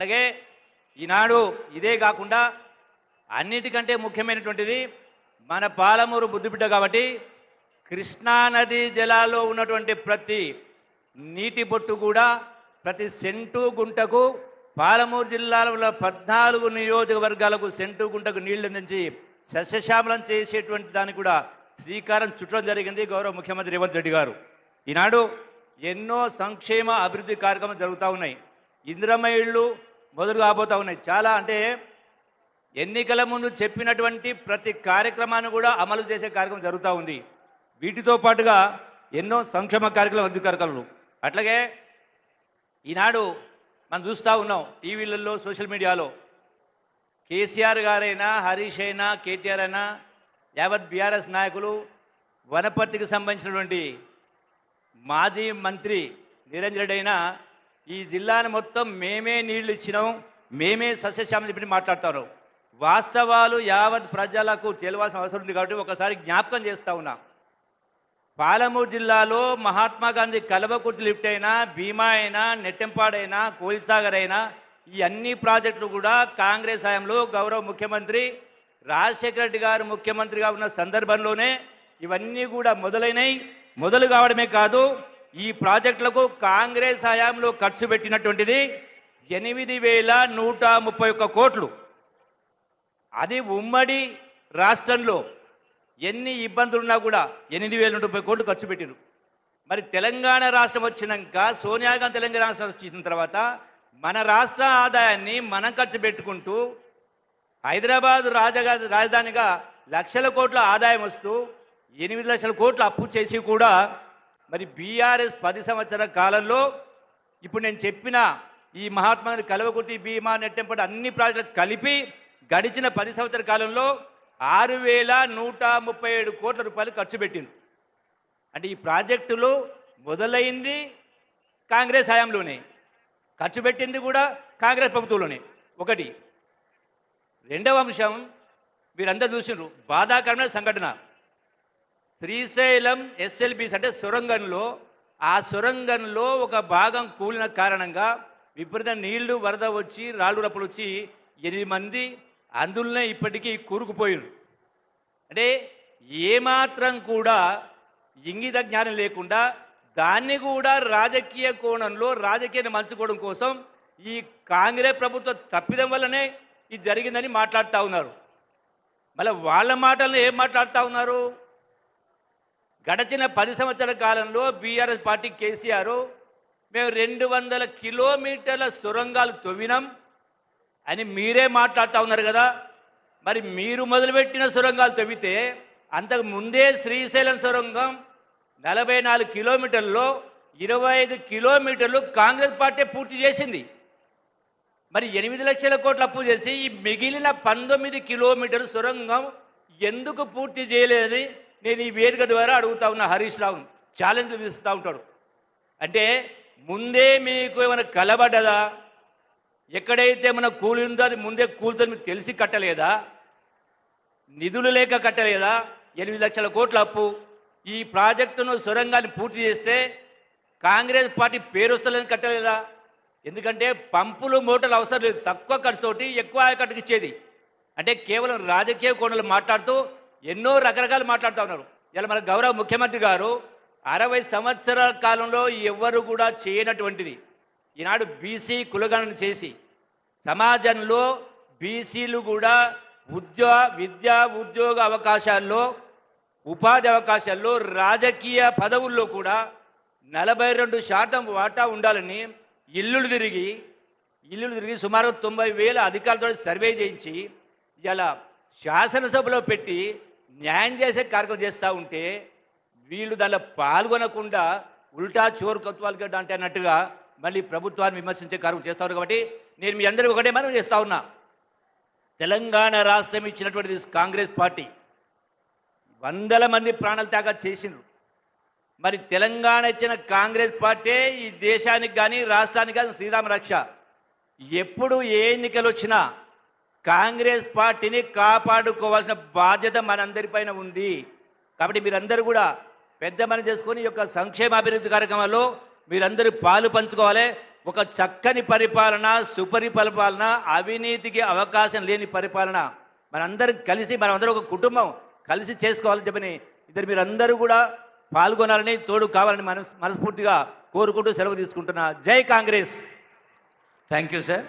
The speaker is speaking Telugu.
అలాగే ఈనాడు ఇదే కాకుండా అన్నిటికంటే ముఖ్యమైనటువంటిది మన పాలమూరు బుద్ధిబిడ్డ కాబట్టి కృష్ణానది జలాల్లో ఉన్నటువంటి ప్రతి నీటి బొట్టు కూడా ప్రతి సెంటు గుంటకు పాలమూరు జిల్లాలో 14 నియోజకవర్గాలకు సెంటు గుంటకు నీళ్లు అందించి సస్యశ్యామలం చేసేటువంటి దానికి కూడా శ్రీకారం చుట్టడం జరిగింది గౌరవ ముఖ్యమంత్రి రేవంత్ రెడ్డి గారు. ఈనాడు ఎన్నో సంక్షేమ అభివృద్ధి కార్యక్రమాలు జరుగుతూ ఉన్నాయి. ఇందిరమ్మ ఇళ్ళు మొదలు కాబోతూ ఉన్నాయి. చాలా అంటే ఎన్నికల ముందు చెప్పినటువంటి ప్రతి కార్యక్రమాన్ని కూడా అమలు చేసే కార్యక్రమం జరుగుతూ ఉంది. వీటితో పాటుగా ఎన్నో సంక్షేమ కార్యక్రమాలు అభివృద్ధి కార్యక్రమాలు అట్లాగే ఈనాడు మనం చూస్తూ ఉన్నాం టీవీలలో సోషల్ మీడియాలో కేసీఆర్ గారైనా హరీష్ అయినా కేటీఆర్ అయినా యావత్ బీఆర్ఎస్ నాయకులు వనపర్తికి సంబంధించినటువంటి మాజీ మంత్రి నిరంజన్ రెడ్డి అయినా ఈ జిల్లాను మొత్తం మేమే నీళ్లు ఇచ్చినాం మేమే సస్యశ్యామం చెప్పి మాట్లాడతారు. వాస్తవాలు యావత్ ప్రజలకు తెలియాల్సిన అవసరం ఉంది కాబట్టి ఒకసారి జ్ఞాపకం చేస్తూ ఉన్నా. పాలమూరు జిల్లాలో మహాత్మా గాంధీ కల్వకుర్తి లిఫ్ట్ అయినా భీమా అయినా నెట్టెంపాడైనా కోయిల్సాగర్ అయినా ఈ అన్ని ప్రాజెక్టులు కూడా కాంగ్రెస్ హయాంలో గౌరవ ముఖ్యమంత్రి రాజశేఖర రెడ్డి గారు ముఖ్యమంత్రిగా ఉన్న సందర్భంలోనే ఇవన్నీ కూడా మొదలైనవి. మొదలు కావడమే కాదు ఈ ప్రాజెక్టులకు కాంగ్రెస్ హయాంలో ఖర్చు పెట్టినటువంటిది 8,131 కోట్లు. అది ఉమ్మడి రాష్ట్రంలో ఎన్ని ఇబ్బందులున్నా కూడా 8,030 కోట్లు ఖర్చు పెట్టారు. మరి తెలంగాణ రాష్ట్రం వచ్చినాక సోనియా గాంధీ తెలంగాణ రాష్ట్రం వచ్చిన తర్వాత మన రాష్ట్ర ఆదాయాన్ని మనం ఖర్చు పెట్టుకుంటూ హైదరాబాద్ రాజధానిగా లక్షల కోట్ల ఆదాయం వస్తూ 8 లక్షల కోట్లు అప్పు చేసి కూడా మరి బీఆర్ఎస్ 10 సంవత్సరాల కాలంలో ఇప్పుడు నేను చెప్పిన ఈ మహాత్మా గాంధీ కల్వకుర్తి భీమా నెట్టెంపాడు అన్ని ప్రాజెక్టులు కలిపి గడిచిన 10 సంవత్సరాల కాలంలో 6,137 కోట్ల రూపాయలు ఖర్చు పెట్టింది. అంటే ఈ ప్రాజెక్టులు మొదలైంది కాంగ్రెస్ హయాంలోనే, ఖర్చు పెట్టింది కూడా కాంగ్రెస్ ప్రభుత్వంలోనే. ఒకటి. రెండవ అంశం మీరందరూ చూసినారు, బాధాకరమైన సంఘటన. శ్రీశైలం ఎస్ఎల్బీస్ అంటే సొరంగంలో ఆ సొరంగంలో ఒక భాగం కూలిన కారణంగా విపరీత నీళ్లు వరద వచ్చి రాళ్ళు రప్పులు వచ్చి 8 మంది అందులోనే ఇప్పటికీ కూరుకుపోయారు. అంటే ఏమాత్రం కూడా ఇంగిత జ్ఞానం లేకుండా దాన్ని కూడా రాజకీయ కోణంలో రాజకీయాన్ని మంచుకోవడం కోసం ఈ కాంగ్రెస్ ప్రభుత్వ తప్పిదం వల్లనే ఇది జరిగిందని మాట్లాడుతూ ఉన్నారు. మళ్ళీ వాళ్ళ మాటలను ఏం మాట్లాడుతూ ఉన్నారు? గడచిన 10 సంవత్సరాల కాలంలో బీఆర్ఎస్ పార్టీ కేసీఆర్ మేము 200 కిలోమీటర్ల సొరంగాలు తవ్వినాం అని మీరే మాట్లాడుతూ ఉన్నారు కదా. మరి మీరు మొదలుపెట్టిన సొరంగాలు తవ్వితే అంతకు ముందే శ్రీశైలం సొరంగం 44 కిలోమీటర్లలో 25 కిలోమీటర్లు కాంగ్రెస్ పార్టీ పూర్తి చేసింది. మరి 8 లక్షల కోట్ల అప్పు చేసి ఈ మిగిలిన 19 కిలోమీటర్ల సొరంగం ఎందుకు పూర్తి చేయలేదని నేను ఈ వేదిక ద్వారా అడుగుతా ఉన్నా. హరీష్ రావును ఛాలెంజ్లు విధిస్తూ ఉంటాడు. అంటే ముందే మీకు ఏమైనా కలబడ్డదా? ఎక్కడైతే మన కూలి ఉందో అది ముందే కూలుతో మీకు తెలిసి కట్టలేదా? నిధులు లేక కట్టలేదా? 8 లక్షల కోట్ల అప్పు. ఈ ప్రాజెక్టును సొరంగాన్ని పూర్తి చేస్తే కాంగ్రెస్ పార్టీ పేరు వస్తలేదని కట్టలేదా? ఎందుకంటే పంపులు మోటార్లు అవసరం లేదు, తక్కువ ఖర్చుతోటి ఎక్కువ ఆయకట్టుకు ఇచ్చేది. అంటే కేవలం రాజకీయ కోణాలు మాట్లాడుతూ ఎన్నో రకరకాలు మాట్లాడుతూ ఉన్నారు. ఇలా మన గౌరవ ముఖ్యమంత్రి గారు 60 సంవత్సరాల కాలంలో ఎవ్వరు కూడా చేయనటువంటిది ఈనాడు బీసీ కులగణన చేసి సమాజంలో బీసీలు కూడా విద్యా ఉద్యోగ అవకాశాల్లో ఉపాధి అవకాశాల్లో రాజకీయ పదవుల్లో కూడా 42% వాటా ఉండాలని ఇల్లులు తిరిగి సుమారు 90,000 అధికారులతో సర్వే చేయించి ఇలా శాసనసభలో పెట్టి న్యాయం చేసే కార్యక్రమం చేస్తూ ఉంటే వీళ్ళు దానిలో పాల్గొనకుండా ఉల్టా చోరు కత్వాలు గడ్డ అంటే అన్నట్టుగా మళ్ళీ ప్రభుత్వాన్ని విమర్శించే కార్యక్రమం చేస్తారు. కాబట్టి నేను మీ అందరికీ ఒకటే మనం చేస్తూ ఉన్నా, తెలంగాణ రాష్ట్రం ఇచ్చినటువంటి కాంగ్రెస్ పార్టీ 100 మంది ప్రాణాలు త్యాగం చేసిండ్రు. మరి తెలంగాణ ఇచ్చిన కాంగ్రెస్ పార్టీ ఈ దేశానికి కానీ రాష్ట్రానికి కానీ శ్రీరామ రక్ష. ఎప్పుడు ఏ ఎన్నికలు వచ్చినా కాంగ్రెస్ పార్టీని కాపాడుకోవాల్సిన బాధ్యత మనందరిపైన ఉంది. కాబట్టి మీరందరూ కూడా పెద్ద మనసు చేసుకొని ఈ యొక్క సంక్షేమ అభివృద్ధి కార్యక్రమాల్లో మీరందరూ పాలు పంచుకోవాలి. ఒక చక్కని పరిపాలన, సుపరిపాలన, అవినీతికి అవకాశం లేని పరిపాలన మనందరం కలిసి మనమందరం ఒక కుటుంబం కలిసి చేసుకోవాలని చెప్పని మీరందరూ కూడా పాల్గొనాలని, తోడు కావాలని మనస్ఫూర్తిగా కోరుకుంటూ సెలవు తీసుకుంటున్నా. జై కాంగ్రెస్. Thank you sir.